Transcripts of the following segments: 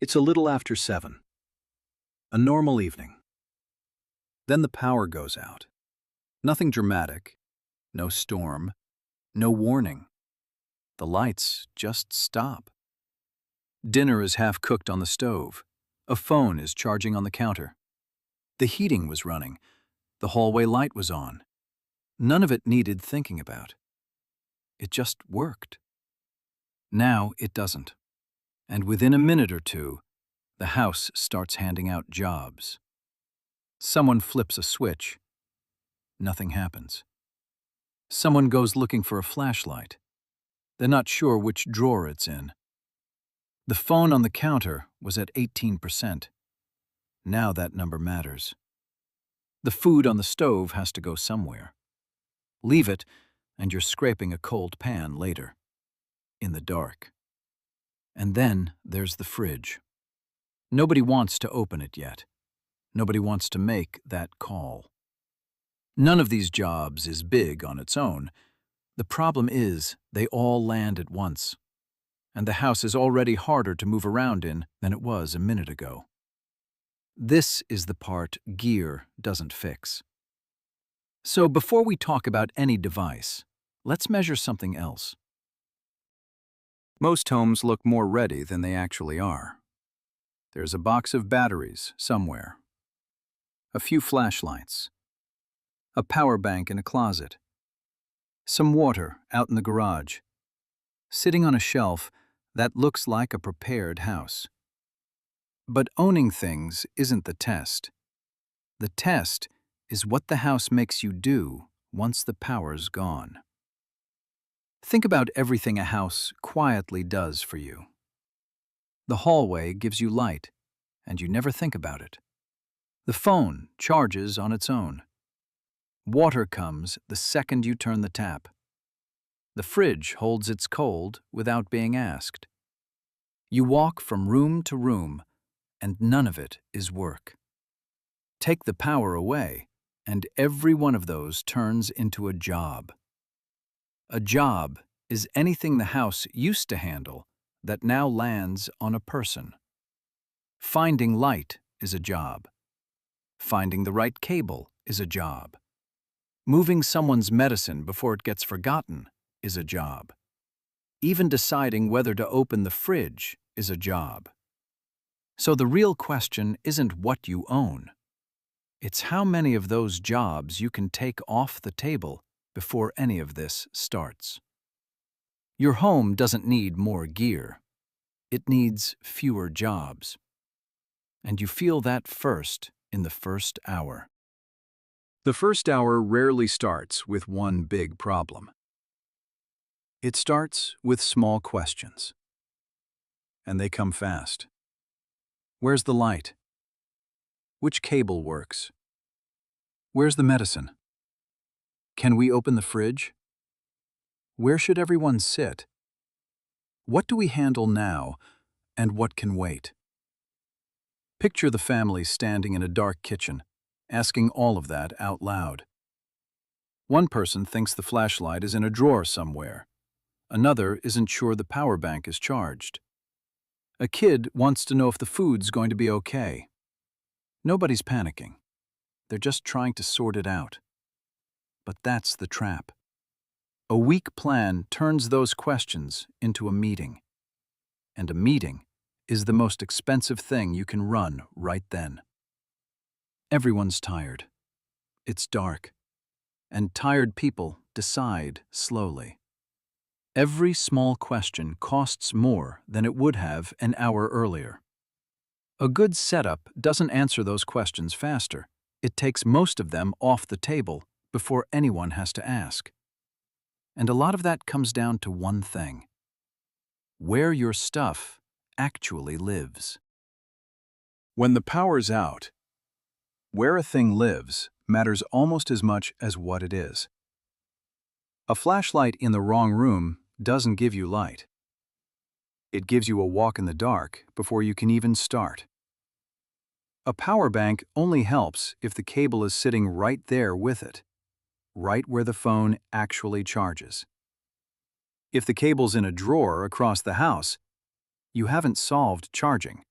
It's a little after 7. A normal evening. Then the power goes out. Nothing dramatic, no storm, no warning. The lights just stop. Dinner is half cooked on the stove. A phone is charging on the counter. The heating was running. The hallway light was on. None of it needed thinking about. It just worked. Now it doesn't. And within a minute or two, the house starts handing out jobs. Someone flips a switch. Nothing happens. Someone goes looking for a flashlight. They're not sure which drawer it's in. The phone on the counter was at 18%. Now that number matters. The food on the stove has to go somewhere. Leave it, and you're scraping a cold pan later. In the dark. And then there's the fridge. Nobody wants to open it yet. Nobody wants to make that call. None of these jobs is big on its own. The problem is they all land at once. And the house is already harder to move around in than it was a minute ago. This is the part gear doesn't fix. So before we talk about any device, let's measure something else. Most homes look more ready than they actually are. There's a box of batteries somewhere, a few flashlights, a power bank in a closet, some water out in the garage, sitting on a shelf that looks like a prepared house. But owning things isn't the test. The test is what the house makes you do once the power's gone. Think about everything a house quietly does for you. The hallway gives you light, and you never think about it. The phone charges on its own. Water comes the second you turn the tap. The fridge holds its cold without being asked. You walk from room to room, and none of it is work. Take the power away, and every one of those turns into a job. A job is anything the house used to handle that now lands on a person. Finding light is a job. Finding the right cable is a job. Moving someone's medicine before it gets forgotten is a job. Even deciding whether to open the fridge is a job. So the real question isn't what you own. It's how many of those jobs you can take off the table before any of this starts. Your home doesn't need more gear. It needs fewer jobs. And you feel that first in the first hour. The first hour rarely starts with one big problem. It starts with small questions. And they come fast. Where's the light? Which cable works? Where's the medicine? Can we open the fridge? Where should everyone sit? What do we handle now, and what can wait? Picture the family standing in a dark kitchen, asking all of that out loud. One person thinks the flashlight is in a drawer somewhere. Another isn't sure the power bank is charged. A kid wants to know if the food's going to be okay. Nobody's panicking. They're just trying to sort it out. But that's the trap. A weak plan turns those questions into a meeting. And a meeting is the most expensive thing you can run right then. Everyone's tired. It's dark. And tired people decide slowly. Every small question costs more than it would have an hour earlier. A good setup doesn't answer those questions faster. It takes most of them off the table before anyone has to ask. And a lot of that comes down to one thing: where your stuff actually lives. When the power's out, where a thing lives matters almost as much as what it is. A flashlight in the wrong room doesn't give you light. It gives you a walk in the dark before you can even start. A power bank only helps if the cable is sitting right there with it, right where the phone actually charges. If the cable's in a drawer across the house, you haven't solved charging.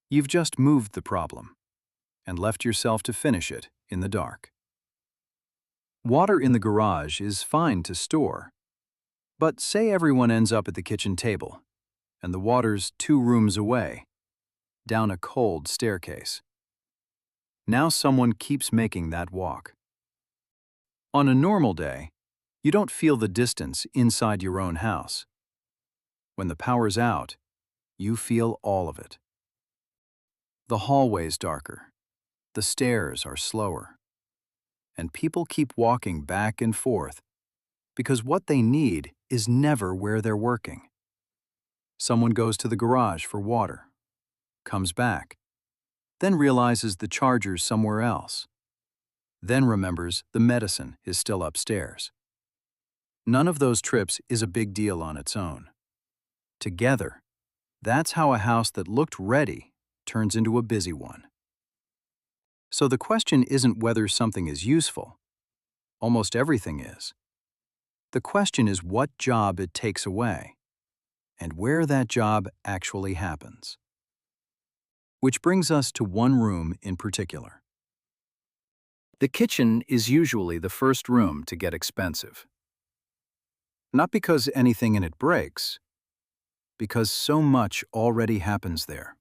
You've just moved the problem and left yourself to finish it in the dark. Water in the garage is fine to store, but say everyone ends up at the kitchen table and the water's 2 rooms away, down a cold staircase. Now someone keeps making that walk. On a normal day, you don't feel the distance inside your own house. When the power's out, you feel all of it. The hallway's darker, the stairs are slower, and people keep walking back and forth because what they need is never where they're working. Someone goes to the garage for water, comes back, then realizes the charger's somewhere else, then remembers the medicine is still upstairs. None of those trips is a big deal on its own. Together, that's how a house that looked ready turns into a busy one. So the question isn't whether something is useful. Almost everything is. The question is what job it takes away, and where that job actually happens. Which brings us to one room in particular. The kitchen is usually the first room to get expensive. Not because anything in it breaks, because so much already happens there,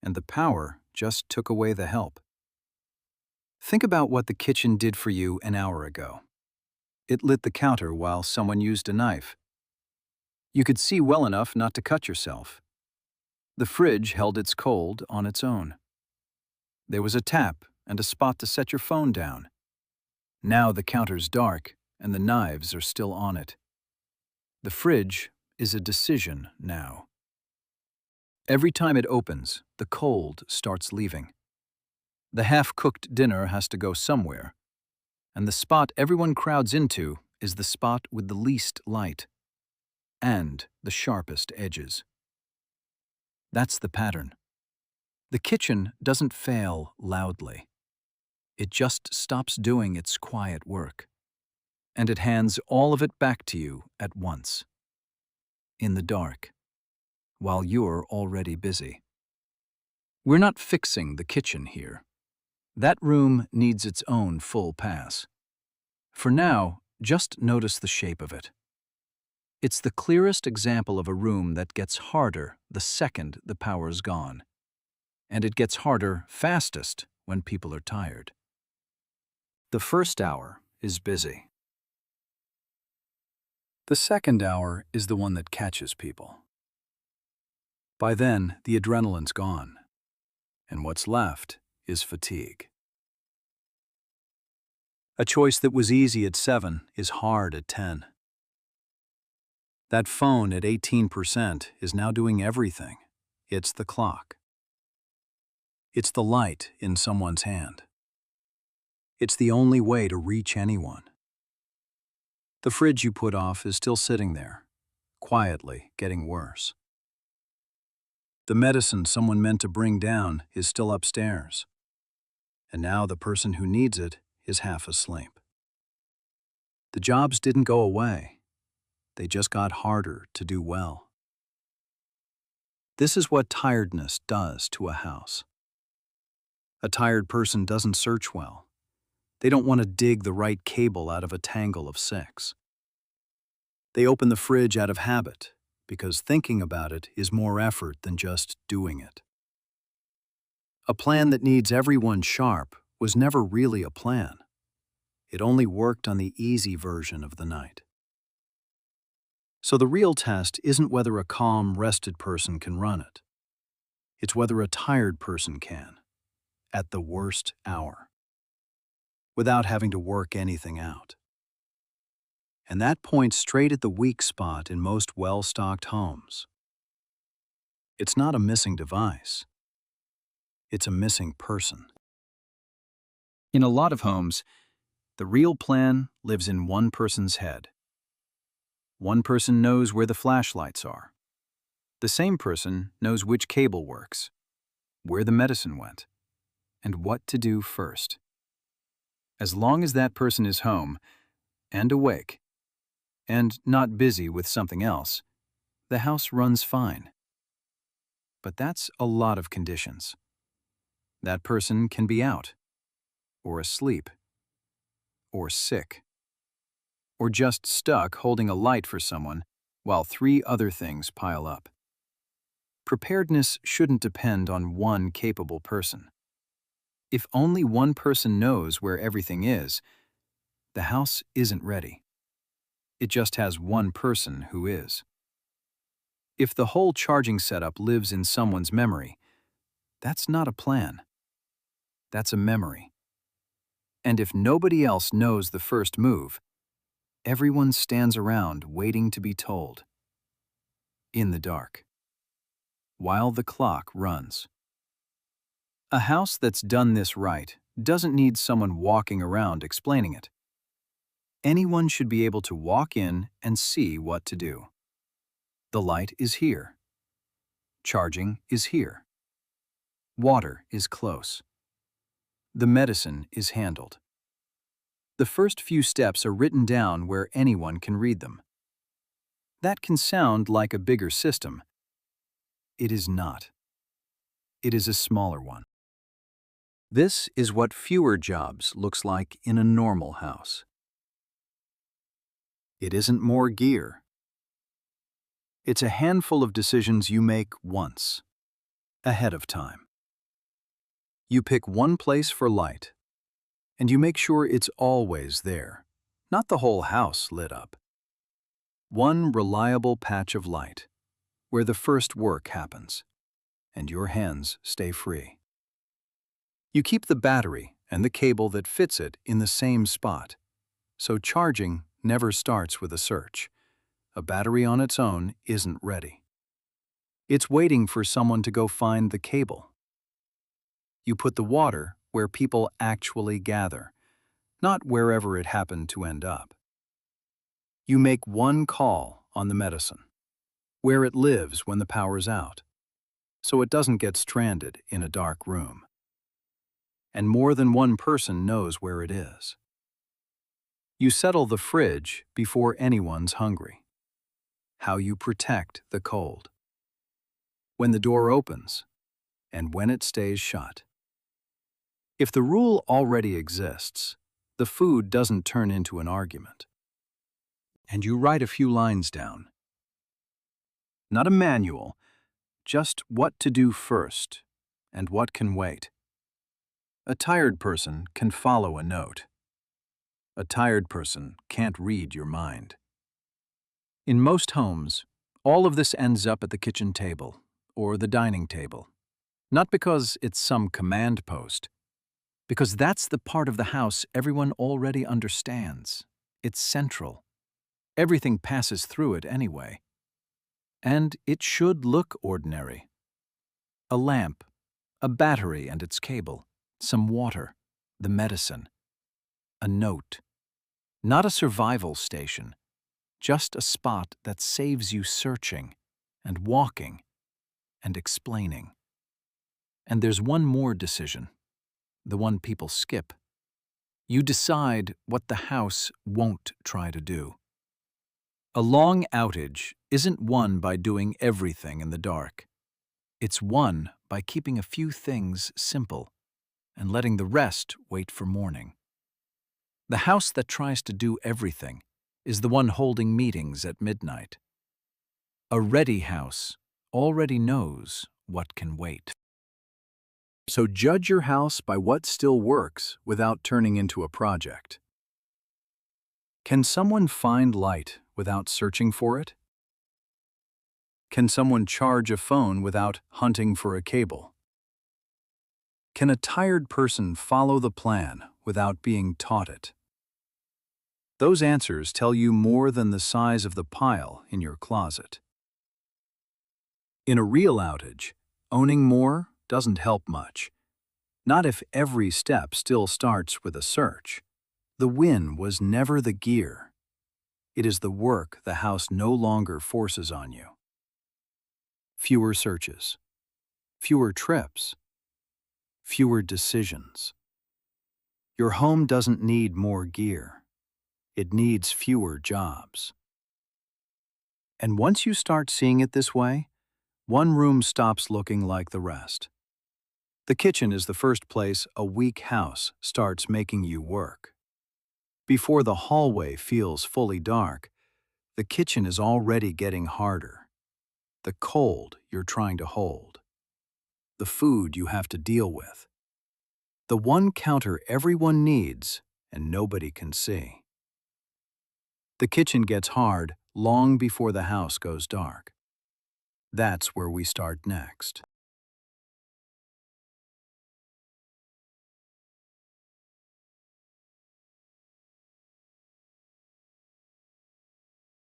and the power just took away the help. Think about what the kitchen did for you an hour ago. It lit the counter while someone used a knife. You could see well enough not to cut yourself. The fridge held its cold on its own. There was a tap and a spot to set your phone down. Now the counter's dark and the knives are still on it. The fridge is a decision now. Every time it opens, the cold starts leaving. The half-cooked dinner has to go somewhere, and the spot everyone crowds into is the spot with the least light and the sharpest edges. That's the pattern. The kitchen doesn't fail loudly. It just stops doing its quiet work, and it hands all of it back to you at once, in the dark, while you're already busy. We're not fixing the kitchen here. That room needs its own full pass. For now, just notice the shape of it. It's the clearest example of a room that gets harder the second the power's gone. And it gets harder fastest when people are tired. The first hour is busy. The second hour is the one that catches people. By then, the adrenaline's gone, and what's left is fatigue. A choice that was easy at 7 is hard at 10. That phone at 18% is now doing everything. It's the clock. It's the light in someone's hand. It's the only way to reach anyone. The fridge you put off is still sitting there, quietly getting worse. The medicine someone meant to bring down is still upstairs. And now the person who needs it is half asleep. The jobs didn't go away. They just got harder to do well. This is what tiredness does to a house. A tired person doesn't search well. They don't want to dig the right cable out of a tangle of 6. They open the fridge out of habit, because thinking about it is more effort than just doing it. A plan that needs everyone sharp was never really a plan. It only worked on the easy version of the night. So the real test isn't whether a calm, rested person can run it. It's whether a tired person can, at the worst hour, without having to work anything out. And that points straight at the weak spot in most well-stocked homes. It's not a missing device. It's a missing person. In a lot of homes, the real plan lives in one person's head. One person knows where the flashlights are. The same person knows which cable works, where the medicine went, and what to do first. As long as that person is home and awake, and not busy with something else, the house runs fine. But that's a lot of conditions. That person can be out, or asleep, or sick, or just stuck holding a light for someone while 3 other things pile up. Preparedness shouldn't depend on one capable person. If only one person knows where everything is, the house isn't ready. It just has one person who is. If the whole charging setup lives in someone's memory, that's not a plan. That's a memory. And if nobody else knows the first move, everyone stands around waiting to be told. In the dark. While the clock runs. A house that's done this right doesn't need someone walking around explaining it. Anyone should be able to walk in and see what to do. The light is here. Charging is here. Water is close. The medicine is handled. The first few steps are written down where anyone can read them. That can sound like a bigger system. It is not. It is a smaller one. This is what fewer jobs looks like in a normal house. It isn't more gear. It's a handful of decisions you make once, ahead of time. You pick one place for light, and you make sure it's always there, not the whole house lit up. One reliable patch of light, where the first work happens, and your hands stay free. You keep the battery and the cable that fits it in the same spot, so charging never starts with a search. A battery on its own isn't ready. It's waiting for someone to go find the cable. You put the water where people actually gather, not wherever it happened to end up. You make one call on the medicine, where it lives when the power's out, so it doesn't get stranded in a dark room. And more than one person knows where it is. You settle the fridge before anyone's hungry. How you protect the cold. When the door opens, and when it stays shut. If the rule already exists, the food doesn't turn into an argument. And you write a few lines down. Not a manual, just what to do first, and what can wait. A tired person can follow a note. A tired person can't read your mind. In most homes, all of this ends up at the kitchen table or the dining table. Not because it's some command post, because that's the part of the house everyone already understands. It's central. Everything passes through it anyway. And it should look ordinary. A lamp, a battery and its cable, some water, the medicine, a note. Not a survival station, just a spot that saves you searching and walking and explaining. And there's one more decision, the one people skip. You decide what the house won't try to do. A long outage isn't won by doing everything in the dark. It's won by keeping a few things simple and letting the rest wait for morning. The house that tries to do everything is the one holding meetings at midnight. A ready house already knows what can wait. So judge your house by what still works without turning into a project. Can someone find light without searching for it? Can someone charge a phone without hunting for a cable? Can a tired person follow the plan without being taught it? Those answers tell you more than the size of the pile in your closet. In a real outage, owning more doesn't help much. Not if every step still starts with a search. The win was never the gear. It is the work the house no longer forces on you. Fewer searches, fewer trips, fewer decisions. Your home doesn't need more gear. It needs fewer jobs. And once you start seeing it this way, One room stops looking like the rest. The kitchen is the first place a weak house starts making you work. Before the hallway feels fully dark, the kitchen is already getting harder. The cold you're trying to hold. The food you have to deal with. The one counter everyone needs and nobody can see. The kitchen gets hard long before the house goes dark. That's where we start next.